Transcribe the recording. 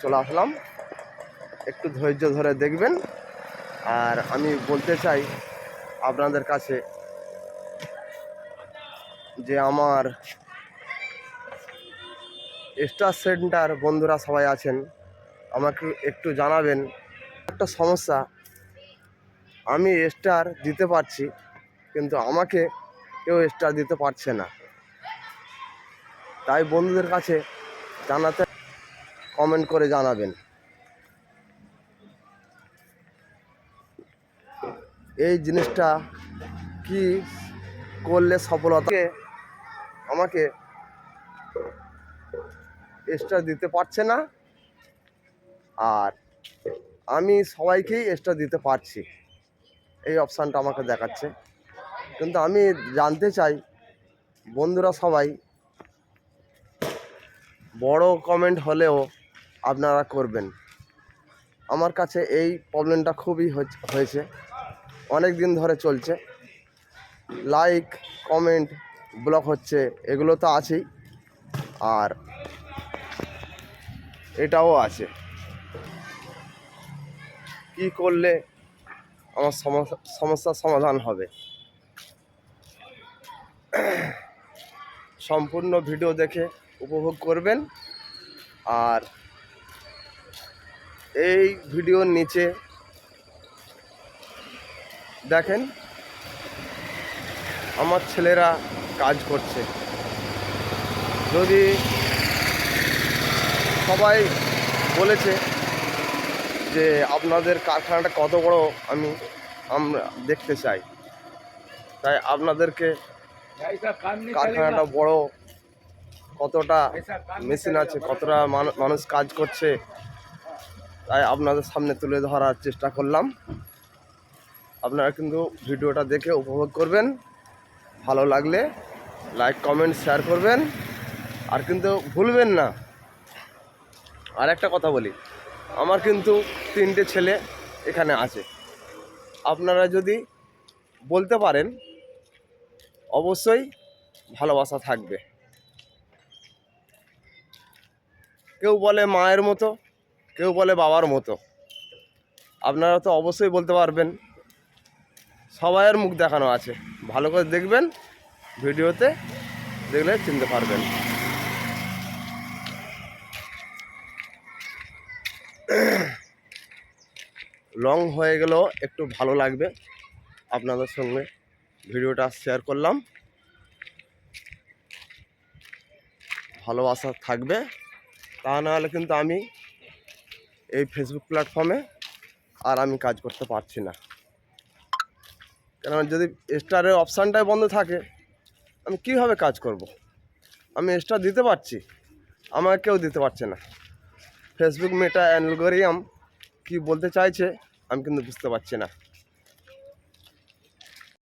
চলে আসলাম, একটু ধৈর্য ধরে দেখবেন। আর আমি বলতে চাই আপনাদের কাছে যে আমার স্টার সেন্টার বন্ধুরা সবাই আছেন, আমাকে একটু জানাবেন। একটা সমস্যা, আমি স্টার দিতে পারছি কিন্তু আমাকে কেউ স্টার দিতে পারছে না। তাই বন্ধুদের কাছে জানাতে কমেন্ট করে জানাবেন এই জিনিসটা কি করলে সফলতাকে আমাকে স্টার দিতে পারছে না, আর আমি সবাইকেই স্টার দিতে পারছি। এই অপশানটা আমাকে দেখাচ্ছে, কিন্তু আমি জানতে চাই বন্ধুরা সবাই বড় কমেন্ট হলেও আপনারা করবেন। আমার কাছে এই প্রবলেমটা খুবই হয়েছে, অনেক দিন ধরে চলছে। লাইক কমেন্ট ব্লক হচ্ছে, এগুলো তো আছেই, আর এটাও আছে। কি করলে আমার সমস্যার সমাধান হবে? সম্পূর্ণ ভিডিও দেখে উপভোগ করবেন। আর এই ভিডিওর নিচে দেখেন আমার ছেলেরা কাজ করছে। যদি সবাই বলেছে যে আপনাদের কারখানাটা কত বড় আমরা দেখতে চাই, তাই আপনাদেরকে কারখানাটা বড়, কতটা মেশিন আছে, কতটা মানুষ কাজ করছে, তাই আপনাদের সামনে তুলে ধরার চেষ্টা করলাম। আপনারা কিন্তু ভিডিওটা দেখে উপভোগ করবেন। ভালো লাগলে লাইক কমেন্ট শেয়ার করবেন। আর কিন্তু ভুলবেন না, আর একটা কথা বলি, আমার কিন্তু 3টে ছেলে এখানে আছে। আপনারা যদি বলতে পারেন অবশ্যই ভালোবাসা থাকবে। কেউ বলে মায়ের মতো, কেউ বলে বাবার মতো। আপনারা তো অবশ্যই বলতে পারবেন। সবাইয়ের মুখ দেখানো আছে, ভালো করে দেখবেন, ভিডিওতে দেখলে চিনতে পারবেন। লং হয়ে গেলেও একটু ভালো লাগবে, আপনাদের সঙ্গে ভিডিওটা শেয়ার করলাম। ভালোবাসা থাকবে, তা নাহলে কিন্তু আমি এই ফেসবুক প্ল্যাটফর্মে আর আমি কাজ করতে পারছি না। কেননা যদি স্টারের অপশানটাই বন্ধ থাকে, আমি কীভাবে কাজ করব? আমি স্টার দিতে পারছি, আমাকে কেউ দিতে পারছে না। ফেসবুক মেটা অ্যালগরিদম কী বলতে চাইছে আমি কিন্তু বুঝতে পারছি না।